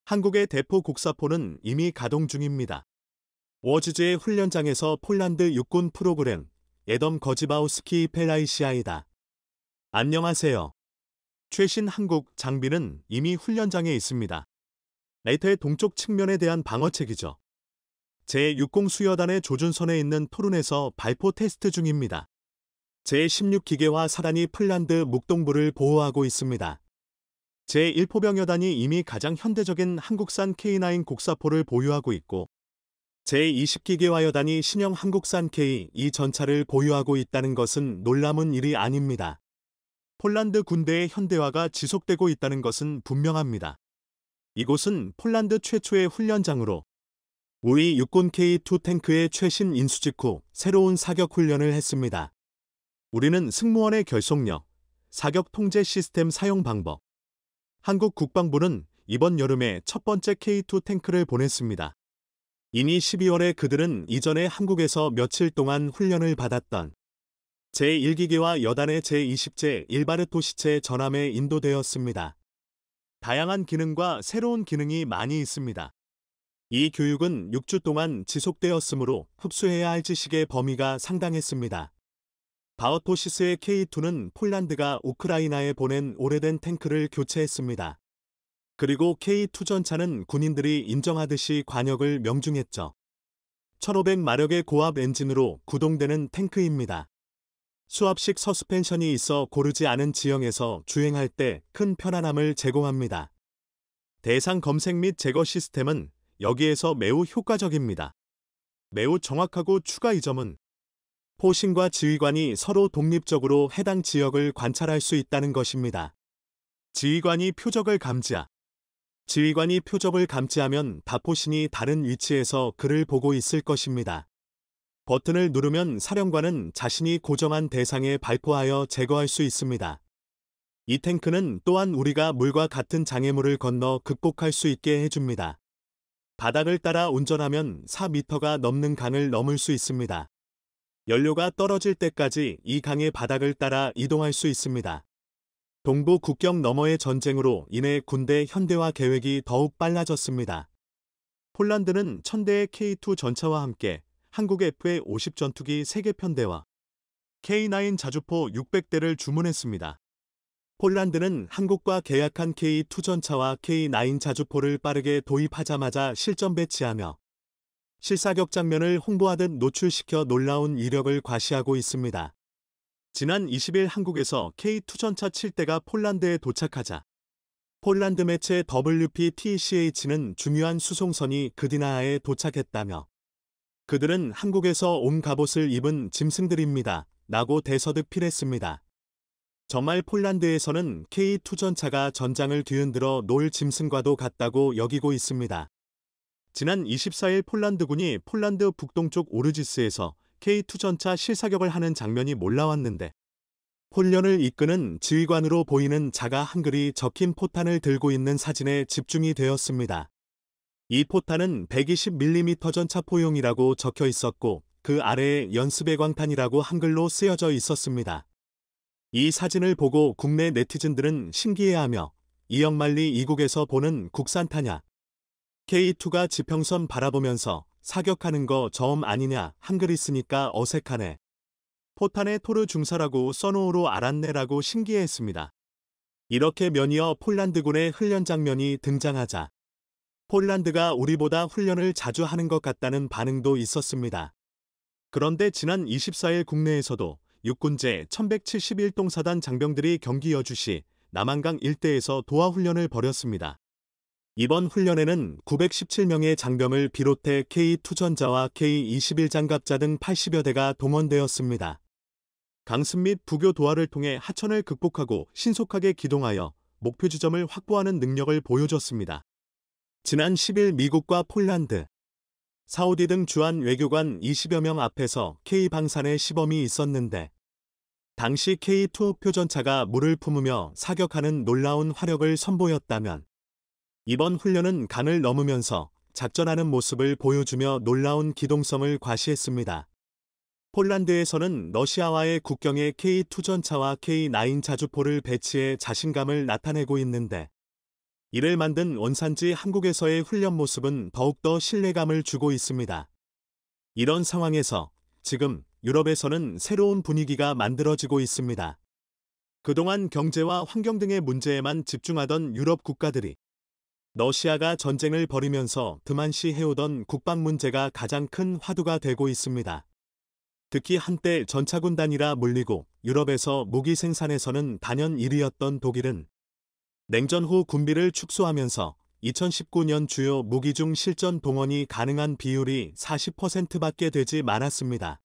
한국의 대포 곡사포는 이미 가동 중입니다. 워즈즈의 훈련장에서 폴란드 육군 프로그램 에덤 거지바우스키 펠라이시아이다. 안녕하세요. 최신 한국 장비는 이미 훈련장에 있습니다. 레이터의 동쪽 측면에 대한 방어책이죠. 제60 수여단의 조준선에 있는 토룬에서 발포 테스트 중입니다. 제16기계화 사단이 폴란드 묵동부를 보호하고 있습니다. 제1포병여단이 이미 가장 현대적인 한국산 K9 곡사포를 보유하고 있고 제20기계화 여단이 신형 한국산 K2 전차를 보유하고 있다는 것은 놀라운 일이 아닙니다. 폴란드 군대의 현대화가 지속되고 있다는 것은 분명합니다. 이곳은 폴란드 최초의 훈련장으로 우리 육군 K2 탱크의 최신 인수직 후 새로운 사격 훈련을 했습니다. 우리는 승무원의 결속력, 사격 통제 시스템 사용 방법, 한국 국방부는 이번 여름에 첫 번째 K2 탱크를 보냈습니다. 이미 12월에 그들은 이전에 한국에서 며칠 동안 훈련을 받았던 제1기계와 여단의 제20제 일바르토 시체 전함에 인도되었습니다. 다양한 기능과 새로운 기능이 많이 있습니다. 이 교육은 6주 동안 지속되었으므로 흡수해야 할 지식의 범위가 상당했습니다. 바우토시스의 K2는 폴란드가 우크라이나에 보낸 오래된 탱크를 교체했습니다. 그리고 K2 전차는 군인들이 인정하듯이 관역을 명중했죠. 1500마력의 고압 엔진으로 구동되는 탱크입니다. 수압식 서스펜션이 있어 고르지 않은 지형에서 주행할 때 큰 편안함을 제공합니다. 대상 검색 및 제거 시스템은 여기에서 매우 효과적입니다. 매우 정확하고 추가 이 점은 포신과 지휘관이 서로 독립적으로 해당 지역을 관찰할 수 있다는 것입니다. 지휘관이 표적을 감지하면 다포신이 다른 위치에서 그를 보고 있을 것입니다. 버튼을 누르면 사령관은 자신이 고정한 대상에 발포하여 제거할 수 있습니다. 이 탱크는 또한 우리가 물과 같은 장애물을 건너 극복할 수 있게 해줍니다. 바닥을 따라 운전하면 4m가 넘는 강을 넘을 수 있습니다. 연료가 떨어질 때까지 이 강의 바닥을 따라 이동할 수 있습니다. 동부 국경 너머의 전쟁으로 인해 군대 현대화 계획이 더욱 빨라졌습니다. 폴란드는 1000대의 K2 전차와 함께 한국 FA-50 전투기 3개 편대와 K9 자주포 600대를 주문했습니다. 폴란드는 한국과 계약한 K2 전차와 K9 자주포를 빠르게 도입하자마자 실전 배치하며 실사격 장면을 홍보하듯 노출시켜 놀라운 이력을 과시하고 있습니다. 지난 20일 한국에서 K2 전차 7대가 폴란드에 도착하자 폴란드 매체 WPTCH는 중요한 수송선이 그디나아에 도착했다며 그들은 한국에서 온 갑옷을 입은 짐승들입니다. 라고 대서득필했습니다. 정말 폴란드에서는 K2 전차가 전장을 뒤흔들어 놀 짐승과도 같다고 여기고 있습니다. 지난 24일 폴란드군이 폴란드 북동쪽 오르지스에서 K2 전차 실사격을 하는 장면이 몰라왔는데 훈련을 이끄는 지휘관으로 보이는 자가 한글이 적힌 포탄을 들고 있는 사진에 집중이 되었습니다. 이 포탄은 120mm 전차포용이라고 적혀 있었고 그 아래에 연습의 광탄이라고 한글로 쓰여져 있었습니다. 이 사진을 보고 국내 네티즌들은 신기해하며 이영만리 이국에서 보는 국산타냐 K2가 지평선 바라보면서 사격하는 거 저음 아니냐 한글이 쓰니까 어색하네. 포탄에 토르 중사라고 써놓으로 알았네라고 신기해했습니다. 이렇게 면이어 폴란드군의 훈련 장면이 등장하자 폴란드가 우리보다 훈련을 자주 하는 것 같다는 반응도 있었습니다. 그런데 지난 24일 국내에서도 육군제 1171동사단 장병들이 경기 여주시 남한강 일대에서 도하훈련을 벌였습니다. 이번 훈련에는 917명의 장병을 비롯해 K2 전자와 K21 장갑자 등 80여 대가 동원되었습니다. 강습 및 부교 도하를 통해 하천을 극복하고 신속하게 기동하여 목표 지점을 확보하는 능력을 보여줬습니다. 지난 10일 미국과 폴란드, 사우디 등 주한 외교관 20여 명 앞에서 K방산의 시범이 있었는데 당시 K2 표전차가 물을 품으며 사격하는 놀라운 화력을 선보였다면 이번 훈련은 강을 넘으면서 작전하는 모습을 보여주며 놀라운 기동성을 과시했습니다. 폴란드에서는 러시아와의 국경에 K2 전차와 K9 자주포를 배치해 자신감을 나타내고 있는데 이를 만든 원산지 한국에서의 훈련 모습은 더욱더 신뢰감을 주고 있습니다. 이런 상황에서 지금 유럽에서는 새로운 분위기가 만들어지고 있습니다. 그동안 경제와 환경 등의 문제에만 집중하던 유럽 국가들이 러시아가 전쟁을 벌이면서 등한시해오던 국방 문제가 가장 큰 화두가 되고 있습니다. 특히 한때 전차군 단위라 물리고 유럽에서 무기 생산에서는 단연 1위였던 독일은 냉전 후 군비를 축소하면서 2019년 주요 무기 중 실전 동원이 가능한 비율이 40%밖에 되지 않았습니다.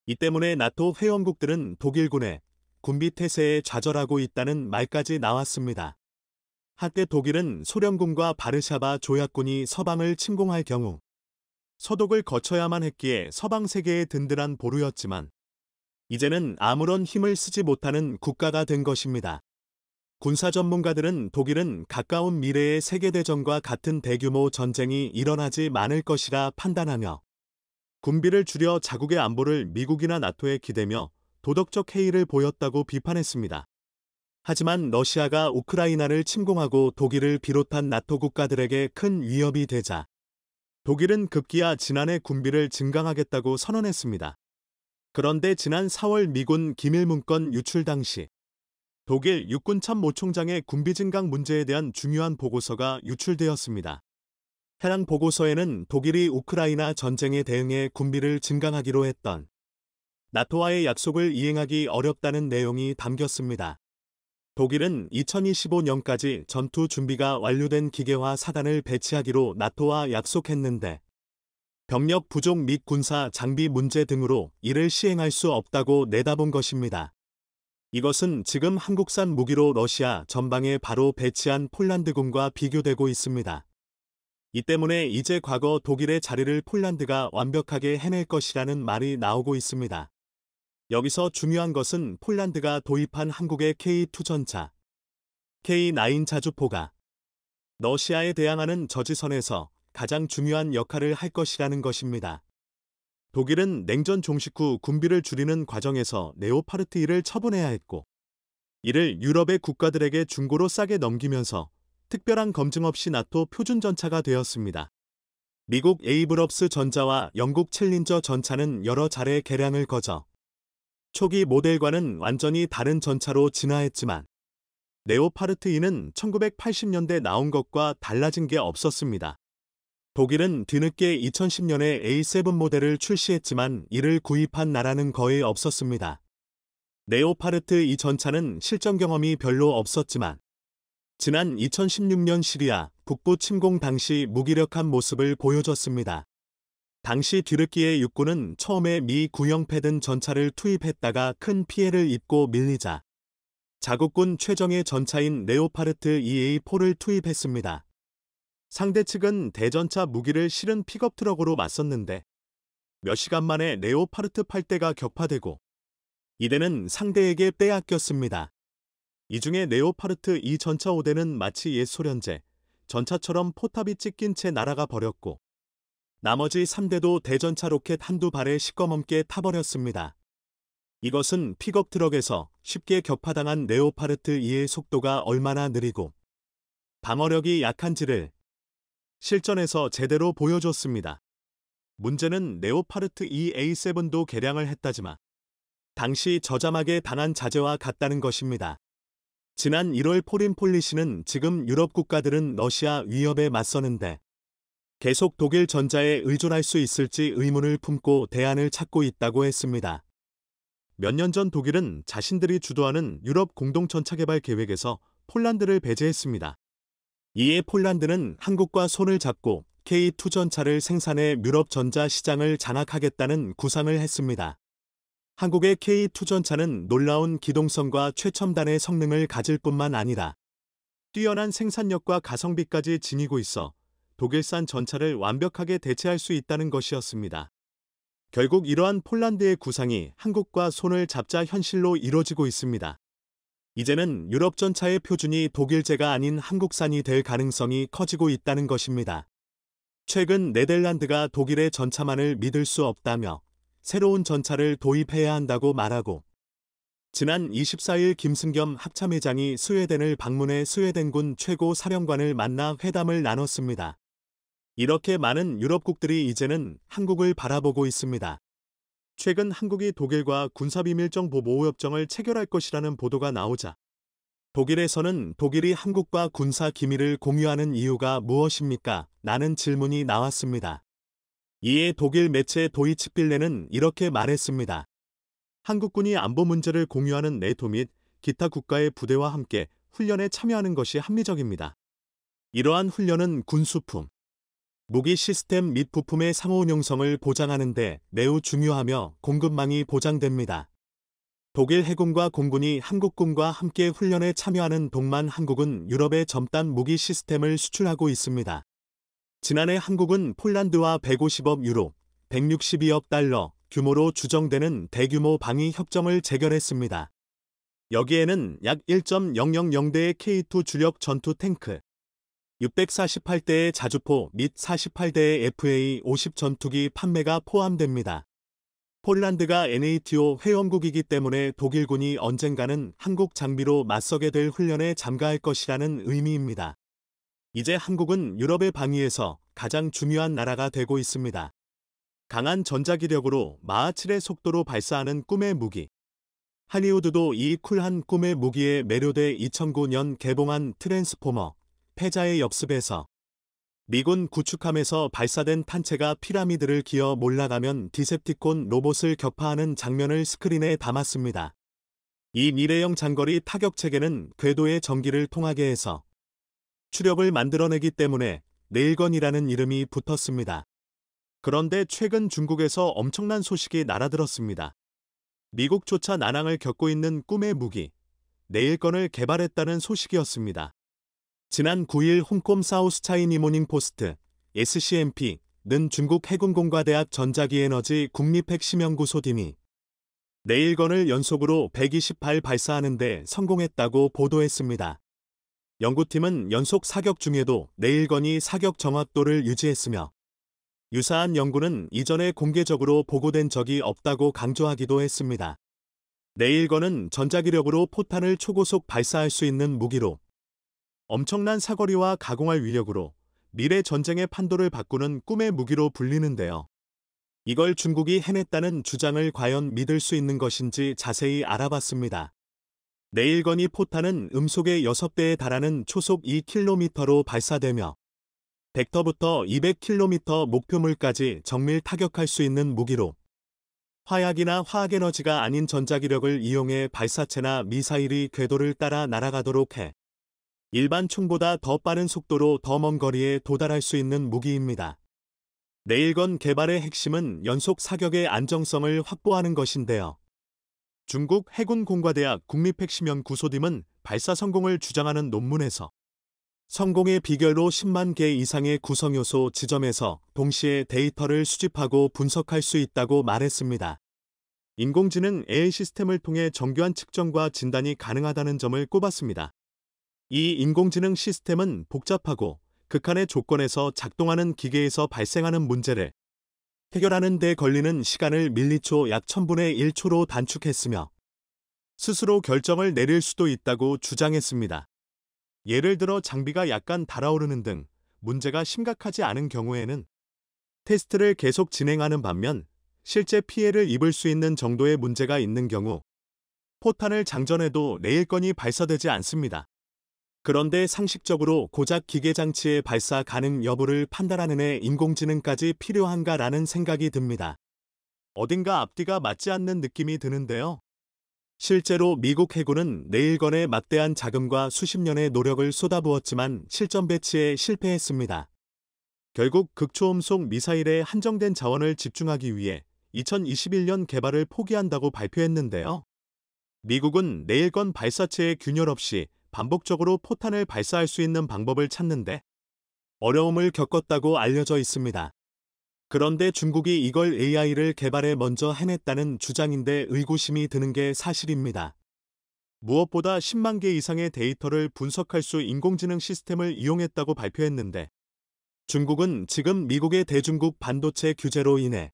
이 때문에 나토 회원국들은 독일군의 군비 태세에 좌절하고 있다는 말까지 나왔습니다. 한때 독일은 소련군과 바르샤바 조약군이 서방을 침공할 경우 서독을 거쳐야만 했기에 서방 세계의 든든한 보루였지만 이제는 아무런 힘을 쓰지 못하는 국가가 된 것입니다. 군사 전문가들은 독일은 가까운 미래의 세계대전과 같은 대규모 전쟁이 일어나지 않을 것이라 판단하며 군비를 줄여 자국의 안보를 미국이나 나토에 기대며 도덕적 해이를 보였다고 비판했습니다. 하지만 러시아가 우크라이나를 침공하고 독일을 비롯한 나토 국가들에게 큰 위협이 되자 독일은 급기야 지난해 군비를 증강하겠다고 선언했습니다. 그런데 지난 4월 미군 기밀문건 유출 당시 독일 육군 참모총장의 군비 증강 문제에 대한 중요한 보고서가 유출되었습니다. 해당 보고서에는 독일이 우크라이나 전쟁에 대응해 군비를 증강하기로 했던 나토와의 약속을 이행하기 어렵다는 내용이 담겼습니다. 독일은 2025년까지 전투 준비가 완료된 기계화 사단을 배치하기로 나토와 약속했는데 병력 부족 및 군사 장비 문제 등으로 이를 시행할 수 없다고 내다본 것입니다. 이것은 지금 한국산 무기로 러시아 전방에 바로 배치한 폴란드군과 비교되고 있습니다. 이 때문에 이제 과거 독일의 자리를 폴란드가 완벽하게 해낼 것이라는 말이 나오고 있습니다. 여기서 중요한 것은 폴란드가 도입한 한국의 K2 전차, K9 자주포가 러시아에 대항하는 저지선에서 가장 중요한 역할을 할 것이라는 것입니다. 독일은 냉전 종식 후 군비를 줄이는 과정에서 레오파르트 1을 처분해야 했고 이를 유럽의 국가들에게 중고로 싸게 넘기면서 특별한 검증 없이 나토 표준 전차가 되었습니다. 미국 에이브럼스 전차와 영국 챌린저 전차는 여러 차례 개량을 거쳐 초기 모델과는 완전히 다른 전차로 진화했지만 레오파르트 2는 1980년대 나온 것과 달라진 게 없었습니다. 독일은 뒤늦게 2010년에 A7 모델을 출시했지만 이를 구입한 나라는 거의 없었습니다. 레오파르트 2 전차는 실전 경험이 별로 없었지만 지난 2016년 시리아 북부 침공 당시 무기력한 모습을 보여줬습니다. 당시 뒤늦기에 육군은 처음에 미 구형 패든 전차를 투입했다가 큰 피해를 입고 밀리자 자국군 최정예 전차인 레오파르트 2A4를 투입했습니다. 상대 측은 대전차 무기를 실은 픽업 트럭으로 맞섰는데 몇 시간 만에 레오파르트 8대가 격파되고 이대는 상대에게 빼앗겼습니다. 이 중에 레오파르트 2 전차 5대는 마치 옛 소련제 전차처럼 포탑이 찢긴 채 날아가 버렸고 나머지 3대도 대전차 로켓 한두 발에 시꺼먼게 타버렸습니다. 이것은 픽업 트럭에서 쉽게 격파당한 레오파르트 2의 속도가 얼마나 느리고 방어력이 약한지를 실전에서 제대로 보여줬습니다. 문제는 레오파르트 2 A7도 개량을 했다지만 당시 저자막에 당한 자재와 같다는 것입니다. 지난 1월 포린 폴리시는 지금 유럽 국가들은 러시아 위협에 맞서는데 계속 독일 전자에 의존할 수 있을지 의문을 품고 대안을 찾고 있다고 했습니다. 몇 년 전 독일은 자신들이 주도하는 유럽 공동전차 개발 계획에서 폴란드를 배제했습니다. 이에 폴란드는 한국과 손을 잡고 K2 전차를 생산해 유럽 전자 시장을 장악하겠다는 구상을 했습니다. 한국의 K2 전차는 놀라운 기동성과 최첨단의 성능을 가질 뿐만 아니라 뛰어난 생산력과 가성비까지 지니고 있어 독일산 전차를 완벽하게 대체할 수 있다는 것이었습니다. 결국 이러한 폴란드의 구상이 한국과 손을 잡자 현실로 이뤄지고 있습니다. 이제는 유럽 전차의 표준이 독일제가 아닌 한국산이 될 가능성이 커지고 있다는 것입니다. 최근 네덜란드가 독일의 전차만을 믿을 수 없다며 새로운 전차를 도입해야 한다고 말하고 지난 24일 김승겸 합참의장이 스웨덴을 방문해 스웨덴군 최고 사령관을 만나 회담을 나눴습니다. 이렇게 많은 유럽국들이 이제는 한국을 바라보고 있습니다. 최근 한국이 독일과 군사비밀정보보호협정을 체결할 것이라는 보도가 나오자 독일에서는 독일이 한국과 군사 기밀을 공유하는 이유가 무엇입니까? 라는 질문이 나왔습니다. 이에 독일 매체 도이치빌레는 이렇게 말했습니다. 한국군이 안보 문제를 공유하는 네토 및 기타 국가의 부대와 함께 훈련에 참여하는 것이 합리적입니다. 이러한 훈련은 군수품, 무기 시스템 및 부품의 상호 운용성을 보장하는 데 매우 중요하며 공급망이 보장됩니다. 독일 해군과 공군이 한국군과 함께 훈련에 참여하는 동만 한국은 유럽에 점단 무기 시스템을 수출하고 있습니다. 지난해 한국은 폴란드와 150억 유로, 162억 달러 규모로 추정되는 대규모 방위 협정을 체결했습니다. 여기에는 약 1.000대의 K2 주력 전투 탱크, 648대의 자주포 및 48대의 FA-50 전투기 판매가 포함됩니다. 폴란드가 NATO 회원국이기 때문에 독일군이 언젠가는 한국 장비로 맞서게 될 훈련에 참가할 것이라는 의미입니다. 이제 한국은 유럽의 방위에서 가장 중요한 나라가 되고 있습니다. 강한 전자기력으로 마하 7의 속도로 발사하는 꿈의 무기. 할리우드도 이 쿨한 꿈의 무기에 매료돼 2009년 개봉한 트랜스포머, 패자의 역습에서 미군 구축함에서 발사된 탄체가 피라미드를 기어 몰락하면 디셉티콘 로봇을 격파하는 장면을 스크린에 담았습니다. 이 미래형 장거리 타격체계는 궤도의 전기를 통하게 해서 추력을 만들어내기 때문에 레일건이라는 이름이 붙었습니다. 그런데 최근 중국에서 엄청난 소식이 날아들었습니다. 미국조차 난항을 겪고 있는 꿈의 무기, 레일건을 개발했다는 소식이었습니다. 지난 9일 홍콩 사우스차이니 모닝포스트, SCMP는 중국 해군공과대학 전자기에너지 국립핵심연구소팀이 레일건을 연속으로 120발 발사하는 데 성공했다고 보도했습니다. 연구팀은 연속 사격 중에도 레일건이 사격 정확도를 유지했으며 유사한 연구는 이전에 공개적으로 보고된 적이 없다고 강조하기도 했습니다. 레일건은 전자기력으로 포탄을 초고속 발사할 수 있는 무기로 엄청난 사거리와 가공할 위력으로 미래 전쟁의 판도를 바꾸는 꿈의 무기로 불리는데요. 이걸 중국이 해냈다는 주장을 과연 믿을 수 있는 것인지 자세히 알아봤습니다. 레일건이 포탄은 음속의 6배에 달하는 초속 2km로 발사되며 벡터부터 200km 목표물까지 정밀 타격할 수 있는 무기로 화약이나 화학에너지가 아닌 전자기력을 이용해 발사체나 미사일이 궤도를 따라 날아가도록 해 일반 총보다 더 빠른 속도로 더 먼 거리에 도달할 수 있는 무기입니다. 레일건 개발의 핵심은 연속 사격의 안정성을 확보하는 것인데요. 중국 해군공과대학 국립핵심연구소팀은 발사 성공을 주장하는 논문에서 성공의 비결로 10만 개 이상의 구성요소 지점에서 동시에 데이터를 수집하고 분석할 수 있다고 말했습니다. 인공지능 AI 시스템을 통해 정교한 측정과 진단이 가능하다는 점을 꼽았습니다. 이 인공지능 시스템은 복잡하고 극한의 조건에서 작동하는 기계에서 발생하는 문제를 해결하는 데 걸리는 시간을 밀리초 약 1000분의 1초로 단축했으며 스스로 결정을 내릴 수도 있다고 주장했습니다. 예를 들어 장비가 약간 달아오르는 등 문제가 심각하지 않은 경우에는 테스트를 계속 진행하는 반면 실제 피해를 입을 수 있는 정도의 문제가 있는 경우 포탄을 장전해도 레일건이 발사되지 않습니다. 그런데 상식적으로 고작 기계장치의 발사 가능 여부를 판단하는 데 인공지능까지 필요한가라는 생각이 듭니다. 어딘가 앞뒤가 맞지 않는 느낌이 드는데요. 실제로 미국 해군은 레일건에 막대한 자금과 수십 년의 노력을 쏟아부었지만 실전 배치에 실패했습니다. 결국 극초음속 미사일에 한정된 자원을 집중하기 위해 2021년 개발을 포기한다고 발표했는데요. 미국은 레일건 발사체의 균열 없이 반복적으로 포탄을 발사할 수 있는 방법을 찾는데 어려움을 겪었다고 알려져 있습니다. 그런데 중국이 이걸 AI를 개발해 먼저 해냈다는 주장인데 의구심이 드는 게 사실입니다. 무엇보다 10만 개 이상의 데이터를 분석할 수 인공지능 시스템을 이용했다고 발표했는데 중국은 지금 미국의 대중국 반도체 규제로 인해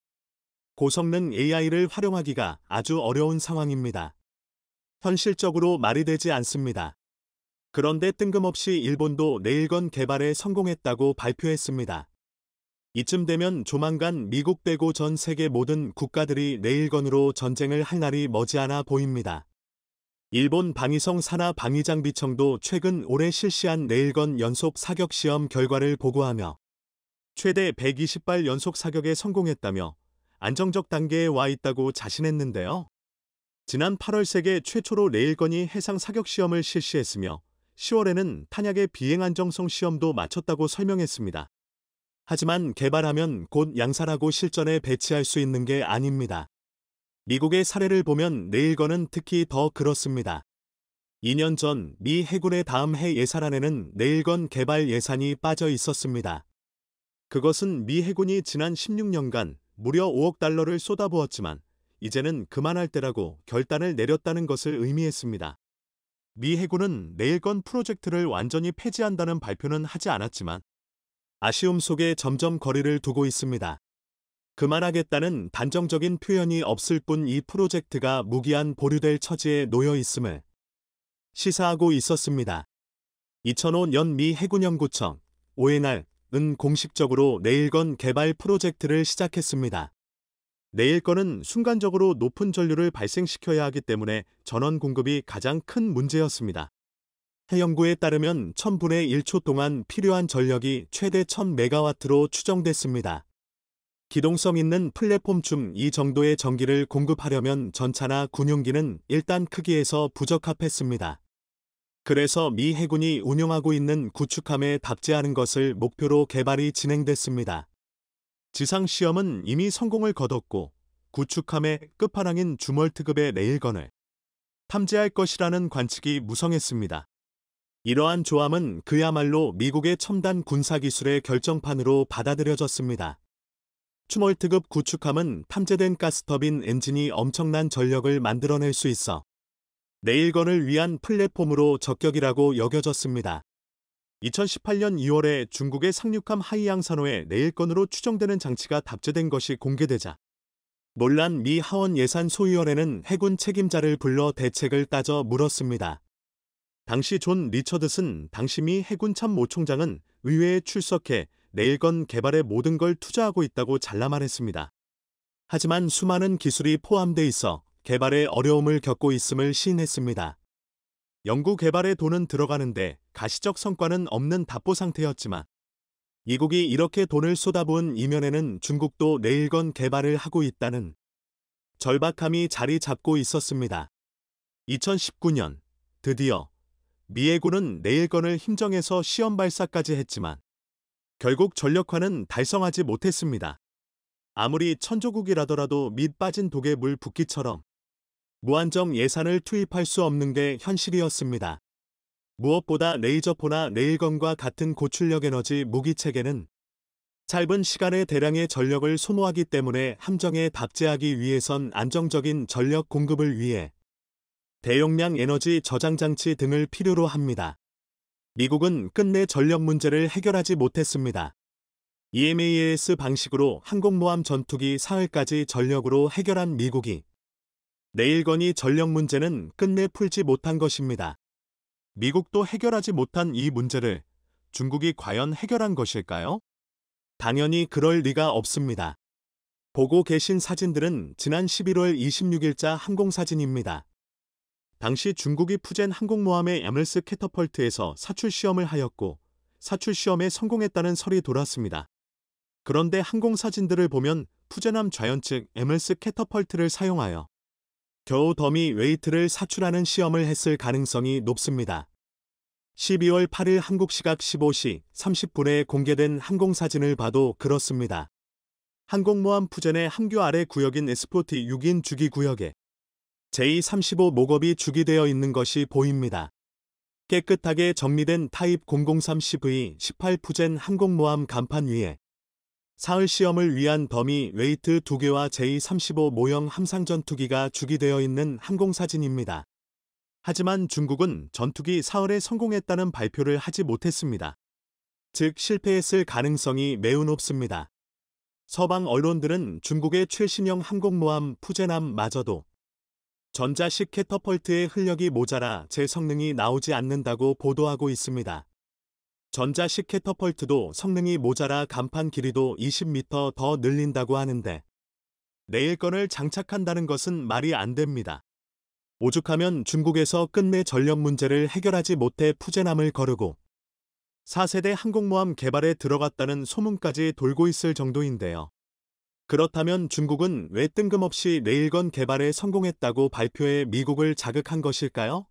고성능 AI를 활용하기가 아주 어려운 상황입니다. 현실적으로 말이 되지 않습니다. 그런데 뜬금없이 일본도 내일건 개발에 성공했다고 발표했습니다. 이쯤 되면 조만간 미국 빼고 전 세계 모든 국가들이 내일건으로 전쟁을 할 날이 머지않아 보입니다. 일본 방위성 산하 방위장비청도 최근 올해 실시한 내일건 연속 사격 시험 결과를 보고하며 최대 120발 연속 사격에 성공했다며 안정적 단계에 와 있다고 자신했는데요. 지난 8월 세계 최초로 내일건이 해상 사격 시험을 실시했으며 10월에는 탄약의 비행 안정성 시험도 마쳤다고 설명했습니다. 하지만 개발하면 곧 양산하고 실전에 배치할 수 있는 게 아닙니다. 미국의 사례를 보면 내일건은 특히 더 그렇습니다. 2년 전 미 해군의 다음 해 예산안에는 내일건 개발 예산이 빠져 있었습니다. 그것은 미 해군이 지난 16년간 무려 5억 달러를 쏟아부었지만 이제는 그만할 때라고 결단을 내렸다는 것을 의미했습니다. 미 해군은 내일건 프로젝트를 완전히 폐지한다는 발표는 하지 않았지만 아쉬움 속에 점점 거리를 두고 있습니다. 그만하겠다는 단정적인 표현이 없을 뿐 이 프로젝트가 무기한 보류될 처지에 놓여 있음을 시사하고 있었습니다. 2005년 미 해군연구청 ONR은 공식적으로 내일건 개발 프로젝트를 시작했습니다. 내일건은 순간적으로 높은 전류를 발생시켜야 하기 때문에 전원 공급이 가장 큰 문제였습니다. 해연구에 따르면 1000분의 1초 동안 필요한 전력이 최대 1000메가와트로 추정됐습니다. 기동성 있는 플랫폼 이 정도의 전기를 공급하려면 전차나 군용기는 일단 크기에서 부적합했습니다. 그래서 미 해군이 운용하고 있는 구축함에 답재하는 것을 목표로 개발이 진행됐습니다. 지상 시험은 이미 성공을 거뒀고 구축함의 끝판왕인 주멀트급의 내일건을 탐지할 것이라는 관측이 무성했습니다. 이러한 조함은 그야말로 미국의 첨단 군사기술의 결정판으로 받아들여졌습니다. 추멀트급 구축함은 탐재된 가스터빈 엔진이 엄청난 전력을 만들어낼 수 있어 내일건을 위한 플랫폼으로 적격이라고 여겨졌습니다. 2018년 2월에 중국의 상륙함 하이양산호에 내일건으로 추정되는 장치가 답재된 것이 공개되자 놀란 미 하원 예산소위원회는 해군 책임자를 불러 대책을 따져 물었습니다. 당시 존 리처드슨 당시 미 해군 참모총장은 의회에 출석해 내일건 개발에 모든 걸 투자하고 있다고 잘라 말했습니다. 하지만 수많은 기술이 포함돼 있어 개발에 어려움을 겪고 있음을 시인했습니다. 연구 개발에 돈은 들어가는데 가시적 성과는 없는 답보 상태였지만 미국이 이렇게 돈을 쏟아부은 이면에는 중국도 내일건 개발을 하고 있다는 절박함이 자리 잡고 있었습니다. 2019년 드디어 미 해군은 내일건을 힘정해서 시험 발사까지 했지만 결국 전력화는 달성하지 못했습니다. 아무리 천조국이라더라도 밑 빠진 독에 물 붓기처럼 무한정 예산을 투입할 수 없는 게 현실이었습니다. 무엇보다 레이저포나 내일건과 같은 고출력 에너지 무기체계는 짧은 시간에 대량의 전력을 소모하기 때문에 함정에 답재하기 위해선 안정적인 전력 공급을 위해 대용량 에너지 저장 장치 등을 필요로 합니다. 미국은 끝내 전력 문제를 해결하지 못했습니다. EMAS 방식으로 항공모함 전투기 사흘까지 전력으로 해결한 미국이 내일건이 전력 문제는 끝내 풀지 못한 것입니다. 미국도 해결하지 못한 이 문제를 중국이 과연 해결한 것일까요? 당연히 그럴 리가 없습니다. 보고 계신 사진들은 지난 11월 26일자 항공사진입니다. 당시 중국이 푸젠 항공모함의 야물스 캐터펄트에서 사출 시험을 하였고 사출 시험에 성공했다는 설이 돌았습니다. 그런데 항공사진들을 보면 푸젠함 좌연측 야물스 캐터펄트를 사용하여 겨우 더미 웨이트를 사출하는 시험을 했을 가능성이 높습니다. 12월 8일 한국 시각 15시 30분에 공개된 항공사진을 봐도 그렇습니다. 항공모함 푸젠의 함교 아래 구역인 스포트 6인 주기 구역에 J-35 목업이 주기되어 있는 것이 보입니다. 깨끗하게 정리된 타입 003CV-18 푸젠 항공모함 간판 위에 사흘 시험을 위한 더미 웨이트 2개와 J-35 모형 함상전투기가 주기되어 있는 항공사진입니다. 하지만 중국은 전투기 사흘에 성공했다는 발표를 하지 못했습니다. 즉 실패했을 가능성이 매우 높습니다. 서방 언론들은 중국의 최신형 항공모함 푸젠함마저도 전자식 캐터펄트의 흘력이 모자라 제 성능이 나오지 않는다고 보도하고 있습니다. 전자식 캐터펄트도 성능이 모자라 간판 길이도 20m 더 늘린다고 하는데 내일 건을 장착한다는 것은 말이 안 됩니다. 오죽하면 중국에서 끝내 전력 문제를 해결하지 못해 푸젠함을 거르고 4세대 항공모함 개발에 들어갔다는 소문까지 돌고 있을 정도인데요. 그렇다면 중국은 왜 뜬금없이 레일건 개발에 성공했다고 발표해 미국을 자극한 것일까요?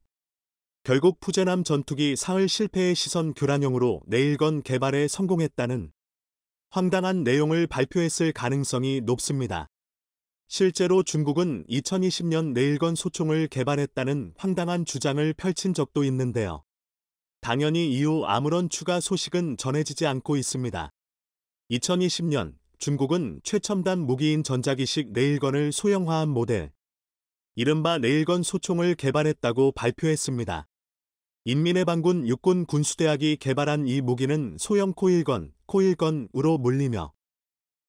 결국 푸젠함 전투기 사흘 실패의 시선 교란용으로 레일건 개발에 성공했다는 황당한 내용을 발표했을 가능성이 높습니다. 실제로 중국은 2020년 레일건 소총을 개발했다는 황당한 주장을 펼친 적도 있는데요. 당연히 이후 아무런 추가 소식은 전해지지 않고 있습니다. 2020년 중국은 최첨단 무기인 전자기식 레일건을 소형화한 모델, 이른바 레일건 소총을 개발했다고 발표했습니다. 인민의 반군 육군 군수대학이 개발한 이 무기는 소형 코일건으로 물리며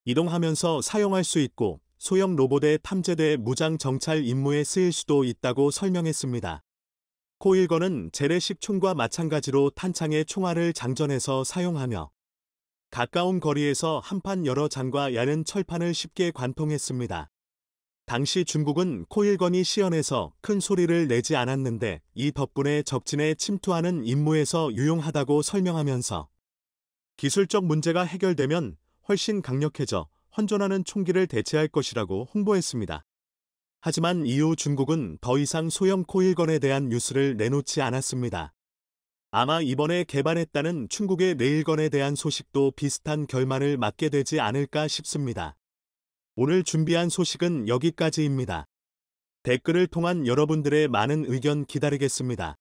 이동하면서 사용할 수 있고 소형 로봇의 탐지대 무장 정찰 임무에 쓰일 수도 있다고 설명했습니다. 코일건은 재래식 총과 마찬가지로 탄창에 총알을 장전해서 사용하며 가까운 거리에서 한판 여러 장과 얇은 철판을 쉽게 관통했습니다. 당시 중국은 코일건이 시연해서 큰 소리를 내지 않았는데 이 덕분에 적진에 침투하는 임무에서 유용하다고 설명하면서 기술적 문제가 해결되면 훨씬 강력해져 혼전하는 총기를 대체할 것이라고 홍보했습니다. 하지만 이후 중국은 더 이상 소형 코일건에 대한 뉴스를 내놓지 않았습니다. 아마 이번에 개발했다는 중국의 레일건에 대한 소식도 비슷한 결말을 맞게 되지 않을까 싶습니다. 오늘 준비한 소식은 여기까지입니다. 댓글을 통한 여러분들의 많은 의견 기다리겠습니다.